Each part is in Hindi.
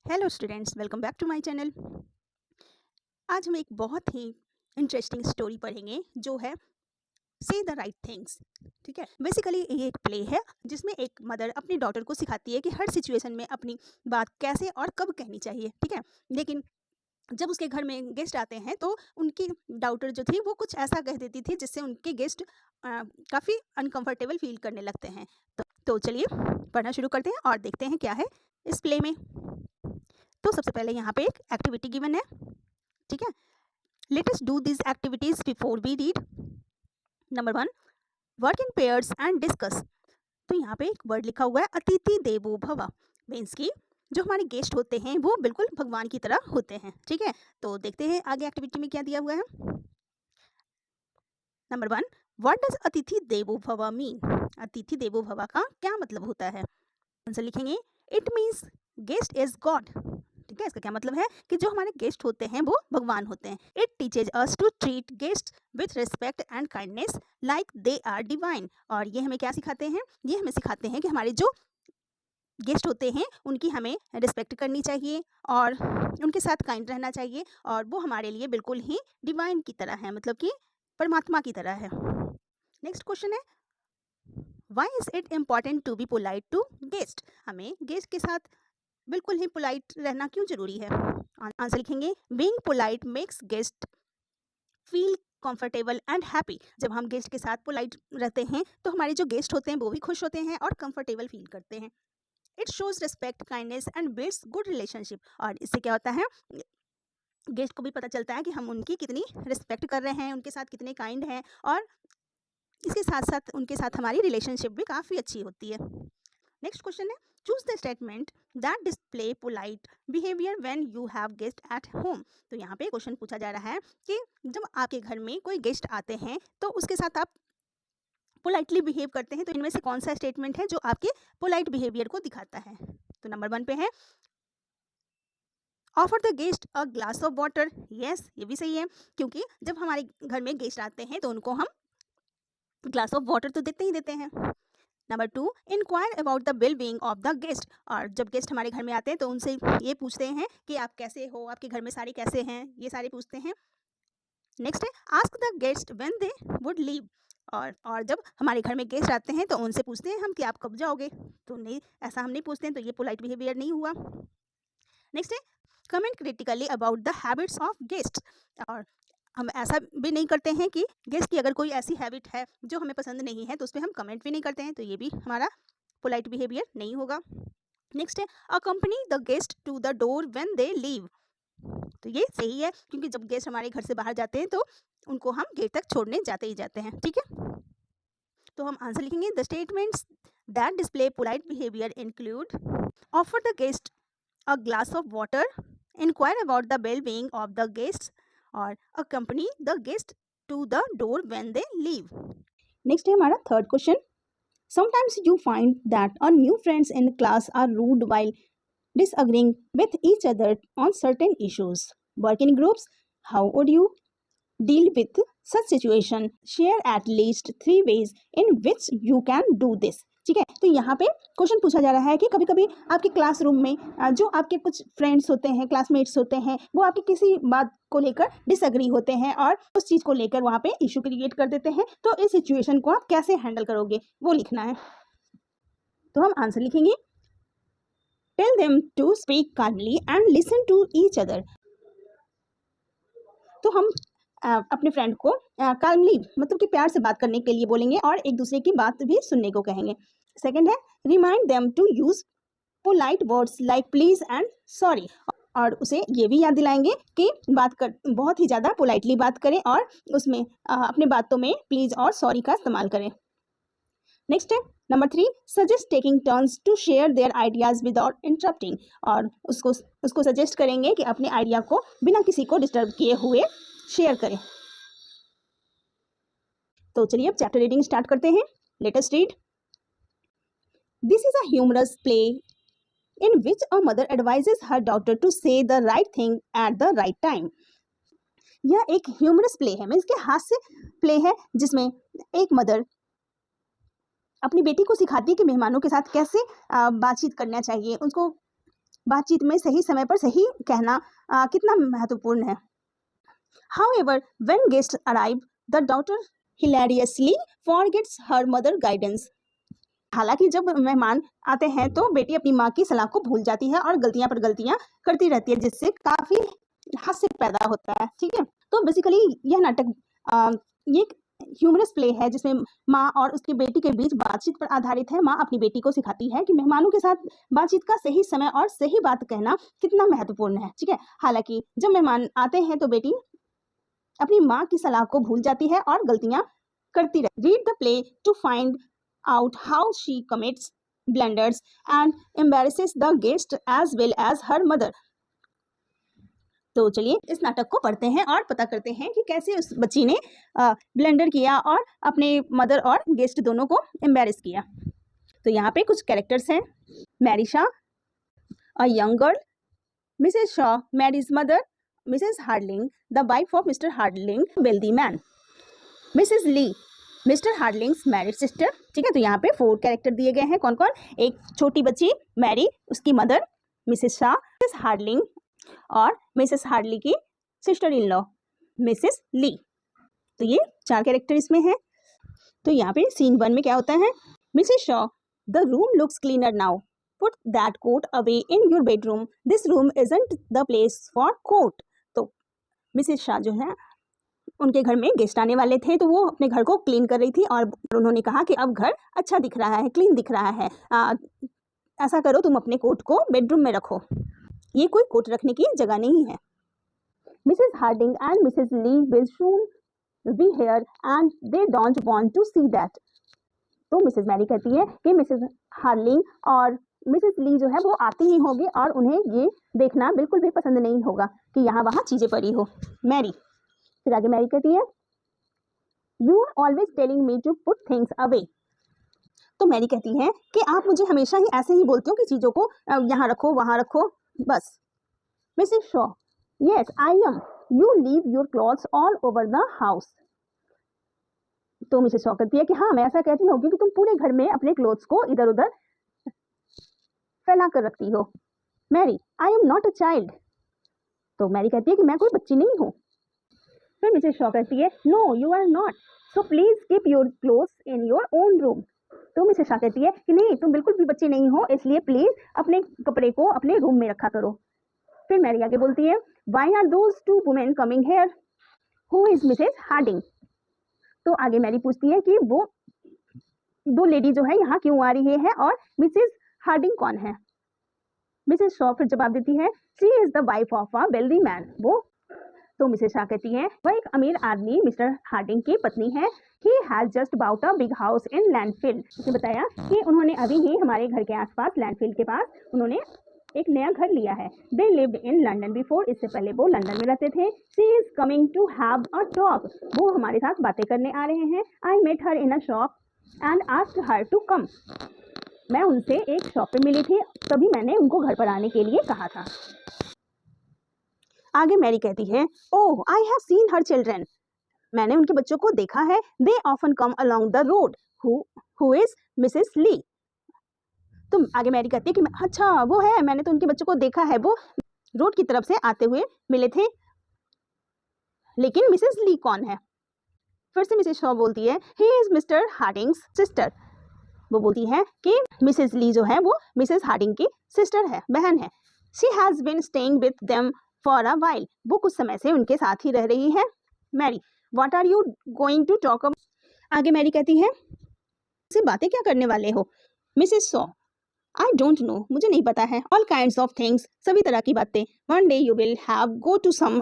Hello students, welcome back to my channel. आज हम एक बहुत ही इंटरेस्टिंग स्टोरी पढ़ेंगे जो है से द राइट थिंग्स। ठीक है, बेसिकली ये एक प्ले है जिसमें एक मदर अपनी डॉटर को सिखाती है कि हर सिचुएशन में अपनी बात कैसे और कब कहनी चाहिए। ठीक है, लेकिन जब उसके घर में गेस्ट आते हैं तो उनकी डॉटर जो थी वो कुछ ऐसा कह देती थी जिससे उनके गेस्ट काफ़ी अनकंफर्टेबल फील करने लगते हैं। तो चलिए पढ़ना शुरू करते हैं और देखते हैं क्या है इस प्ले में। तो सबसे पहले यहाँ पे एक एक्टिविटी गिवन है। ठीक है, let us do this activities before we read. Number 1, work in pairs and discuss. तो यहाँ पे एक वर्ड लिखा हुआ है अतिथि देवो भव, मीन्स की जो हमारे गेस्ट होते हैं वो बिल्कुल भगवान की तरह होते हैं। ठीक है, तो देखते हैं आगे एक्टिविटी में क्या दिया हुआ है। नंबर 1, व्हाट डज अतिथि देवो भव मीन। अतिथि देवो भव का क्या मतलब होता है? आंसर लिखेंगे, it means guest is God. ठीक है, इसका क्या मतलब है कि जो हमारे गेस्ट होते हैं वो भगवान होते हैं। It teaches us to treat guest with respect and kindness like they are divine. और ये हमें क्या सिखाते हैं? ये हमें सिखाते हैं कि हमारे जो गेस्ट होते हैं उनकी हमें रिस्पेक्ट करनी चाहिए और उनके साथ काइंड रहना चाहिए, और वो हमारे लिए बिल्कुल ही डिवाइन की तरह है, मतलब कि परमात्मा की तरह है। नेक्स्ट क्वेश्चन है, why is it important to be polite to guest. हमें गेस्ट के साथ बिल्कुल ही पोलाइट रहना क्यों जरूरी है? आंसर लिखेंगे, being polite makes guest feel comfortable and happy. जब हम गेस्ट के साथ पोलाइट रहते हैं तो हमारे जो गेस्ट होते हैं वो भी खुश होते हैं और कंफर्टेबल फील करते हैं। It shows respect, kindness and builds good relationship. और इससे क्या होता है, गेस्ट को भी पता चलता है कि हम उनकी कितनी रिस्पेक्ट कर रहे हैं, उनके साथ कितने काइंड हैं, और इसके साथ साथ उनके साथ हमारी रिलेशनशिप भी काफ़ी अच्छी होती है। नेक्स्ट क्वेश्चन है, choose the statement that display polite behaviour when you have guest at home. तो यहाँ पे क्वेश्चन पूछा जा रहा है कि जब आपके घर में कोई गेस्ट आते हैं तो उसके साथ आप पोलाइटली बिहेव करते हैं, तो इनमें से कौन सा स्टेटमेंट है जो आपके पोलाइट बिहेवियर को दिखाता है? तो नंबर 1 पे है, offer the guest a glass of water. Yes, ये भी सही है, क्योंकि जब हमारे घर में गेस्ट आते हैं तो उनको हम ग्लास ऑफ वाटर तो देते ही देते हैं। Number 2, inquire about the well being of the guest. और जब गेस्ट हमारे घर में आते हैं तो उनसे ये पूछते हैं कि आप कैसे हो, आपके घर में सारे कैसे हैं, ये सारे पूछते हैं। नेक्स्ट है, ask the guest when they would leave. और जब हमारे घर में गेस्ट आते हैं तो उनसे पूछते हैं हम कि आप कब जाओगे। तो नहीं, ऐसा हम नहीं पूछते हैं, तो ये पोलाइट बिहेवियर नहीं हुआ। नेक्स्ट है, comment critically about the habits of guest. और हम ऐसा भी नहीं करते हैं कि गेस्ट की अगर कोई ऐसी हैबिट है जो हमें पसंद नहीं है तो उस पर हम कमेंट भी नहीं करते हैं, तो ये भी हमारा पोलाइट बिहेवियर नहीं होगा। नेक्स्ट है, accompany the guest to the door when they leave. तो ये सही है, क्योंकि जब गेस्ट हमारे घर से बाहर जाते हैं तो उनको हम गेट तक छोड़ने जाते ही जाते हैं। ठीक है, तो हम आंसर लिखेंगे, the statements that display polite behaviour include offer the guest a glass of water, inquire about the well-being of the guests, और accompany the guest to the door when they leave. Next है हमारा third question, sometimes you find that our new friends in class are rude while disagreeing with each other on certain issues. Work in groups, how would you deal with such situation? Share at least 3 ways in which you can do this. ठीक है, तो यहाँ पे क्वेश्चन पूछा जा रहा है कि कभी कभी आपके क्लासरूम में जो आपके कुछ फ्रेंड्स होते हैं, क्लासमेट्स होते हैं, वो आपकी किसी बात को लेकर डिसएग्री होते हैं और उस चीज़ को लेकर वहाँ पे इशू क्रिएट कर देते हैं। तो इस सिचुएशन को आप कैसे हैंडल करोगे वो लिखना है। तो हम आंसर लिखेंगे, tell them to speak calmly and listen to each other. तो हम अपने फ्रेंड को काल्मली मतलब कि प्यार से बात करने के लिए बोलेंगे और एक दूसरे की बात भी सुनने को कहेंगे। सेकंड है, remind them to use polite words like please and sorry. और उसे ये भी याद दिलाएंगे कि बहुत ही ज़्यादा पोलाइटली बात करें और उसमें अपने बातों में प्लीज और सॉरी का इस्तेमाल करें। नेक्स्ट है number 3, suggest taking turns to share their ideas without interrupting. और उसको सजेस्ट करेंगे कि अपने आइडिया को बिना किसी को डिस्टर्ब किए हुए शेयर करें। तो चलिए अब चैप्टर रीडिंग स्टार्ट करते हैं। Let us read. This is a humorous play in which a mother advises her daughter to say the right thing at the right time. यह एक ह्यूमरस प्ले है, मीन्स के हास्य प्ले है, जिसमें एक मदर अपनी बेटी को सिखाती है कि मेहमानों के साथ कैसे बातचीत करना चाहिए, उनको बातचीत में सही समय पर सही कहना कितना महत्वपूर्ण है। However, when guests arrive, the daughter hilariously forgets her mother guidance. हालांकि जब मेहमान आते हैं तो बेटी अपनी माँ की सलाह को भूल जाती है और गलतियां पर गलतियां करती रहती है, जिससे काफी हास्य पैदा होता है। ठीक है, तो बेसिकली यह नाटक ये ह्यूमरस प्ले है जिसमें माँ और उसकी बेटी के बीच बातचीत पर आधारित है। माँ अपनी बेटी को सिखाती है कि मेहमानों के साथ बातचीत का सही समय और सही बात कहना कितना महत्वपूर्ण है। ठीक है, हालांकि जब मेहमान आते हैं तो बेटी अपनी माँ की सलाह को भूल जाती है और गलतियां करती रहती है। Read the play to find out how she commits blunders and embarrasses the guest as well as her mother. तो चलिए इस नाटक को पढ़ते हैं और पता करते हैं कि कैसे उस बच्ची ने ब्लंडर किया और अपने मदर और गेस्ट दोनों को एम्बेरस किया। तो यहाँ पे कुछ कैरेक्टर्स हैं। Mary Shaw, a young girl, Mrs Shaw, Mary's mother, Mrs Hardling, the wife of Mr Hardling, wealthy man, Mrs Lee, Mr Hardling's married sister. ठीक है, तो यहाँ पे 4 कैरेक्टर दिए गए हैं। कौन कौन? एक छोटी बच्ची मैरी, उसकी mother Mrs Shaw, Mrs Harding और मिसेस हार्डली की sister in law Mrs Lee. तो ये 4 कैरेक्टर इसमें हैं। तो यहाँ पे सीन 1 में क्या होता है? Mrs Shaw, the room looks cleaner now, put that coat away in your bedroom, this room isn't the place for coat. तो मिसेस शाह जो है उनके घर में गेस्ट आने वाले थे, तो वो अपने घर को क्लीन कर रही थी और उन्होंने कहा कि अब घर अच्छा दिख रहा है, क्लीन दिख रहा है, ऐसा करो तुम अपने कोट को बेडरूम में रखो, ये कोई कोट रखने की जगह नहीं है। Mrs Harding and Mrs Lee will soon be here and they don't want to see that. तो मिसेस मैरी कहती है कि मिसेस हार्लिंग और मिसेस ली जो है वो आती ही होगी और उन्हें ये देखना बिल्कुल भी पसंद नहीं होगा कि यहाँ वहाँ चीज़ें पड़ी हो। मैरी फिर आगे मैरी कहती है you are always telling me to put things away. तो मैरी कहती है कि आप मुझे हमेशा ही ऐसे ही बोलते हो कि चीज़ों को यहाँ रखो वहाँ रखो बस। Mrs Shaw, yes I am, you leave your clothes all over the house. तो मिसेस शॉ कहती है कि हाँ मैं ऐसा कहती हूँ क्योंकि तुम पूरे घर में अपने क्लॉथ्स को इधर उधर फैला कर रखती हो। Mary, I am not a child. तो मैरी कहती है कि मैं कोई बच्ची नहीं हूँ। फिर मिसेस शॉ कहती है no you are not, so please keep your clothes in your own room. तो मिसेस शॉ कहती है कि नहीं तुम बिल्कुल भी बच्ची नहीं हो, इसलिए प्लीज अपने कपड़े को अपने रूम में रखा करो। फिर मैरी आगे बोलती है why are those 2 women coming here, who is Mrs Harding. तो आगे मैरी पूछती है कि वो 2 लेडी जो है यहाँ क्यों आ रही है और मिसेस हार्डिंग कौन है। मिसेस शॉ फिर जवाब देती है she is the wife of a wealthy man. वो तो मिसेस शाह कहती है वह एक अमीर आदमी मिस्टर हार्डिंग की पत्नी है। He has just bought a big house in Landfill. उसने बताया कि उन्होंने अभी ही हमारे घर के आसपास लैंडफिल के पास उन्होंने एक नया घर लिया है। They lived in London before, इससे पहले वो लंदन में रहते थे। She is coming to have a talk, वो हमारे साथ बातें करने आ रहे हैं। I met her in a shop and asked her to come, मैं उनसे एक शॉप पे मिली थी, तभी मैंने उनको घर पर आने के लिए कहा था। आगे मैरी कहती है oh I have seen her children, मैंने उनके बच्चों को देखा है। They often come along the road, who is Mrs Lee. तो आगे मैरी कहती है कि अच्छा वो है, मैंने तो उनके बच्चों को देखा है, वो रोड की तरफ से आते हुए मिले थे, लेकिन मिसेस ली कौन है। फिर से मिसेस शॉ बोलती है he is mister Hardinge sister. वो बोलती है कि मिसेस ली जो है वो मिसेस हार्डिंग की सिस्टर है, बहन है। She has been staying with them for a while, वो कुछ समय से उनके साथ ही रह रही है। Mary what are you going to talk about. आगे मैरी कहती है से बातें क्या करने वाले हो। Mrs Shaw I don't know, मुझे नहीं पता है। ऑल काइंड्स ऑफ थिंग्स, सभी तरह की बातें। One day you will have go to some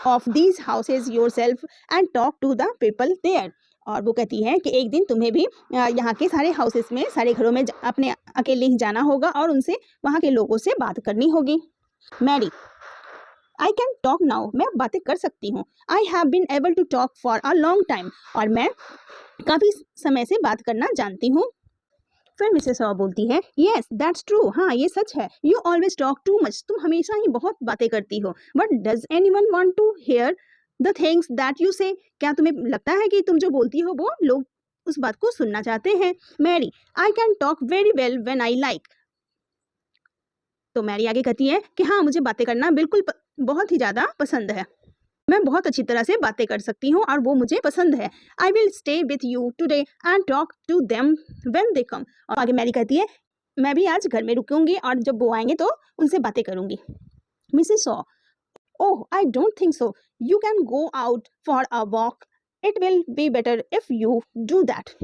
of these houses yourself and talk to the people there. और वो कहती है कि एक दिन तुम्हें भी यहाँ के सारे हाउसेस में, सारे घरों में अपने अकेले ही जाना होगा और उनसे, वहाँ के लोगों से बात करनी होगी। Mary I can talk now, मैं बातें कर सकती हूँ। I have been able to talk for a long time, और मैं काफ़ी समय से बात करना जानती हूँ। फिर मिसेस शॉ बोलती है येस दैट्स ट्रू, हाँ ये सच है। You always talk too much, तुम हमेशा ही बहुत बातें करती हो। But does anyone want to hear the things that you say, क्या तुम्हें लगता है कि तुम जो बोलती हो वो लोग उस बात को सुनना चाहते हैं। Mary I can talk very well when I like. तो मैरी आगे कहती है कि हाँ, मुझे बातें करना बिल्कुल बहुत ही ज़्यादा पसंद है। मैं बहुत अच्छी तरह से बातें कर सकती हूँ और वो मुझे पसंद है। I will stay with you today and talk to them when they come. और आगे मैरी कहती है मैं भी आज घर में रुकूंगी और जब वो आएंगे तो उनसे बातें करूंगी। Mrs Shaw, oh I don't think so, you can go out for a walk, it will be better if you do that.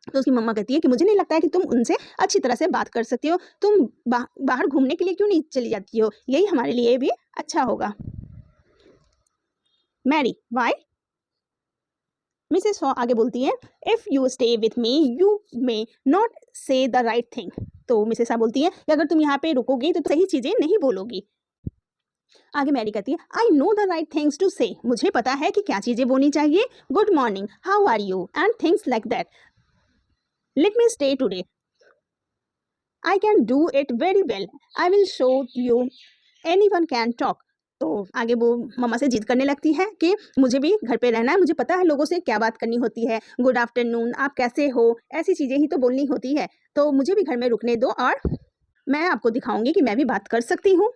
तो उसकी मम्मा कहती है कि मुझे नहीं लगता है कि तुम उनसे अच्छी तरह से बात कर सकती हो, तुम बाहर घूमने के लिए क्यों नहीं चली जाती हो, यही हमारे लिए भी अच्छा होगा। Mary, Y? मिसेस शॉ आगे बोलती है if you stay with me you may not से द राइट थिंग। तो मिसेस शॉ बोलती है कि अगर तुम यहाँ पे रुकोगी तो सही चीज़ें नहीं बोलोगी। आगे मैरी कहती है I know the right things to say, मुझे पता है कि क्या चीज़ें बोलनी चाहिए। Good morning, how are you and things like that. Let me stay today, I can do it very well, I will show you anyone can talk. तो आगे वो मम्मा से जिद करने लगती है कि मुझे भी घर पे रहना है, मुझे पता है लोगों से क्या बात करनी होती है, गुड आफ्टरनून, आप कैसे हो, ऐसी चीज़ें ही तो बोलनी होती है, तो मुझे भी घर में रुकने दो और मैं आपको दिखाऊंगी कि मैं भी बात कर सकती हूँ।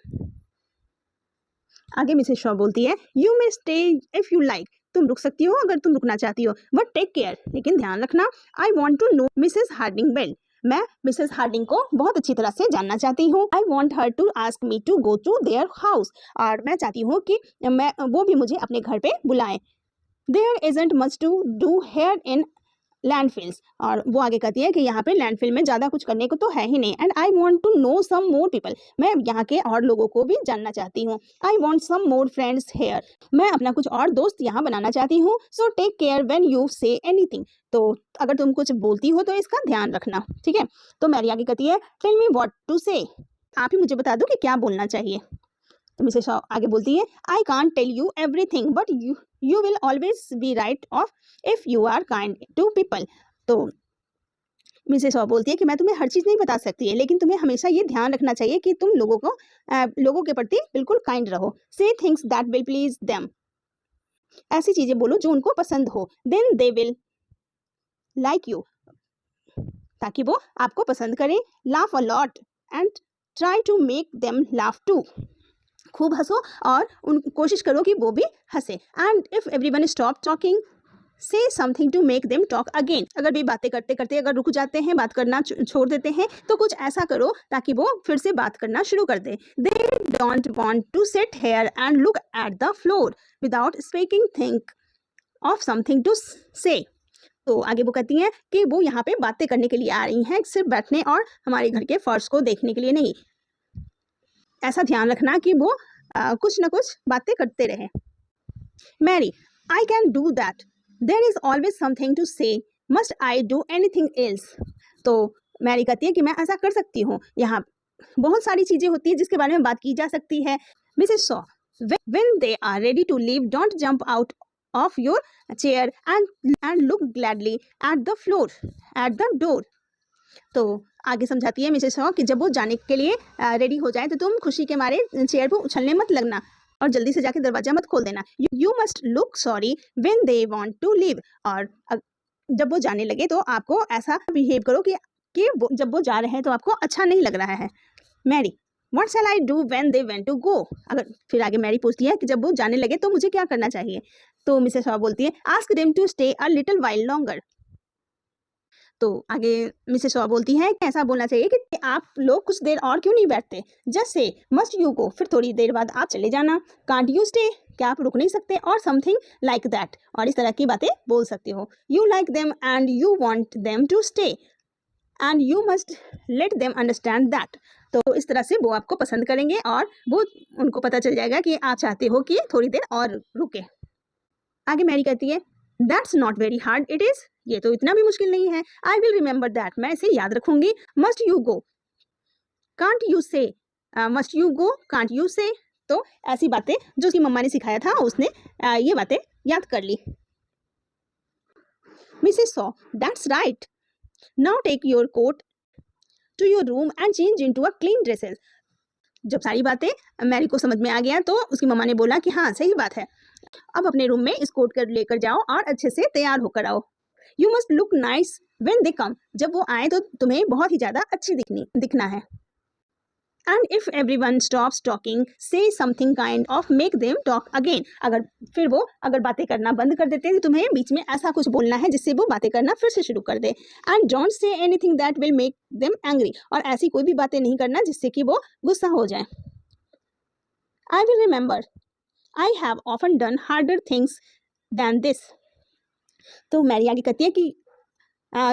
आगे मिसेस शॉ बोलती है you may stay if you like, तुम रुक सकती हो अगर तुम रुकना चाहती हो, बट टेक केयर, लेकिन ध्यान रखना। I want to know Mrs Harding well, मैं मिसेस हार्डिंग को बहुत अच्छी तरह से जानना चाहती हूँ। I want her to ask me to go to their house, और मैं चाहती हूँ कि वो भी मुझे अपने घर पे बुलाएं। There isn't much to do here in Landfills, और वो आगे कहती है कि यहाँ पे लैंडफिल में ज़्यादा कुछ करने को तो है ही नहीं। And I want to know some more people, मैं यहाँ के और लोगों को भी जानना चाहती हूँ। I want some more friends here, मैं अपना कुछ और दोस्त यहाँ बनाना चाहती हूँ। So take care when you say anything, तो अगर तुम कुछ बोलती हो तो इसका ध्यान रखना, ठीक है। तो मैरी आगे कहती है टेल मी व्हाट टू से, आप ही मुझे बता दो कि क्या बोलना चाहिए। तो मिसेस शॉ आगे बोलती है I can't tell you everything but you will always be right of if you are kind to people. तो मिसेस शॉ बोलती है कि मैं तुम्हें हर चीज़ नहीं बता सकती है, लेकिन तुम्हें हमेशा ये ध्यान रखना चाहिए कि तुम लोगों के प्रति बिल्कुल काइंड रहो। Say things that will please them, ऐसी चीज़ें बोलो जो उनको पसंद हो। Then they will like you, ताकि वो आपको पसंद करें। Laugh a lot and try to make them laugh too, खूब हंसो और उन कोशिश करो कि वो भी हंसे। And if everyone stop talking say something to make them talk again, अगर भी बातें करते करते अगर रुक जाते हैं, बात करना छोड़ देते हैं, तो कुछ ऐसा करो ताकि वो फिर से बात करना शुरू कर दे। They don't want to sit here and look at the floor without speaking, think of something to say. तो आगे वो कहती हैं कि वो यहाँ पे बातें करने के लिए आ रही हैं, सिर्फ बैठने और हमारे घर के फर्श को देखने के लिए नहीं। ऐसा ध्यान रखना कि वो कुछ ना कुछ बातें करते रहे। Mary, I can do that, there is always something to say, must I do anything else. तो मैरी कहती है कि मैं ऐसा कर सकती हूँ, यहाँ बहुत सारी चीज़ें होती हैं जिसके बारे में बात की जा सकती है। Mrs Shaw, when they are ready to leave don't jump out of your chair and look gladly at the floor at the door. तो आगे समझाती है मिसेस शॉ कि जब वो जाने के लिए रेडी हो जाए तो तुम खुशी के मारे चेयर पर उछलने मत लगना और जल्दी से जाके दरवाजा मत खोल देना। You must look sorry when they want to leave, और जब वो जाने लगे तो आपको ऐसा बिहेव करो कि जब वो जा रहे हैं तो आपको अच्छा नहीं लग रहा है। Mary, what shall I do when they went to go, अगर फिर आगे मैरी पूछती है कि जब वो जाने लगे तो मुझे क्या करना चाहिए। तो मिसेस शॉ बोलती है ask them to stay a little while longer. तो आगे मिसेस शॉ बोलती है कि ऐसा बोलना चाहिए कि आप लोग कुछ देर और क्यों नहीं बैठते। जस्ट से मस्ट यू गो, फिर थोड़ी देर बाद आप चले जाना। कांट यू स्टे, क्या आप रुक नहीं सकते, और समथिंग लाइक दैट, और इस तरह की बातें बोल सकते हो। You like them and you want them to stay and you must let them understand that. तो इस तरह से वो आपको पसंद करेंगे और वो उनको पता चल जाएगा कि आप चाहते हो कि थोड़ी देर और रुके। आगे मैरी कहती है that's not very hard it is, ये तो इतना भी मुश्किल नहीं है। आई विल रिमेंबर दैट, मैं इसे याद रखूंगी। Must you go, can't you say, must you go, can't you say. तो ऐसी बातें जो उसकी मम्मा ने सिखाया था उसने ये बातें याद कर ली। Mrs Shaw, that's right, now take your coat to your room and change into a clean dresses. जब सारी बातें मैरी को समझ में आ गया तो उसकी मम्मा ने बोला कि हाँ सही बात है, अब अपने रूम में इस कोट कर लेकर जाओ और अच्छे से तैयार होकर आओ। You must look nice when they come, जब वो आए तो तुम्हें बहुत ही ज़्यादा अच्छी दिखना है। And if everyone stops talking say something kind of make them talk again. अगर फिर वो अगर बातें करना बंद कर देते हैं तो तुम्हें बीच में ऐसा कुछ बोलना है जिससे वो बातें करना फिर से शुरू कर दे। And don't say anything that will make them angry. और ऐसी कोई भी बातें नहीं करना जिससे कि वो गुस्सा हो जाए। I will remember I have often done harder things than this. तो मैरी आगे कहती है कि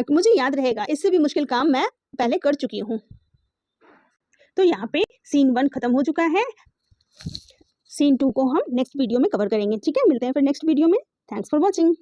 मुझे याद रहेगा, इससे भी मुश्किल काम मैं पहले कर चुकी हूँ। तो यहाँ पे सीन 1 खत्म हो चुका है। सीन 2 को हम नेक्स्ट वीडियो में कवर करेंगे। ठीक है, मिलते हैं फिर नेक्स्ट वीडियो में। Thanks for watching.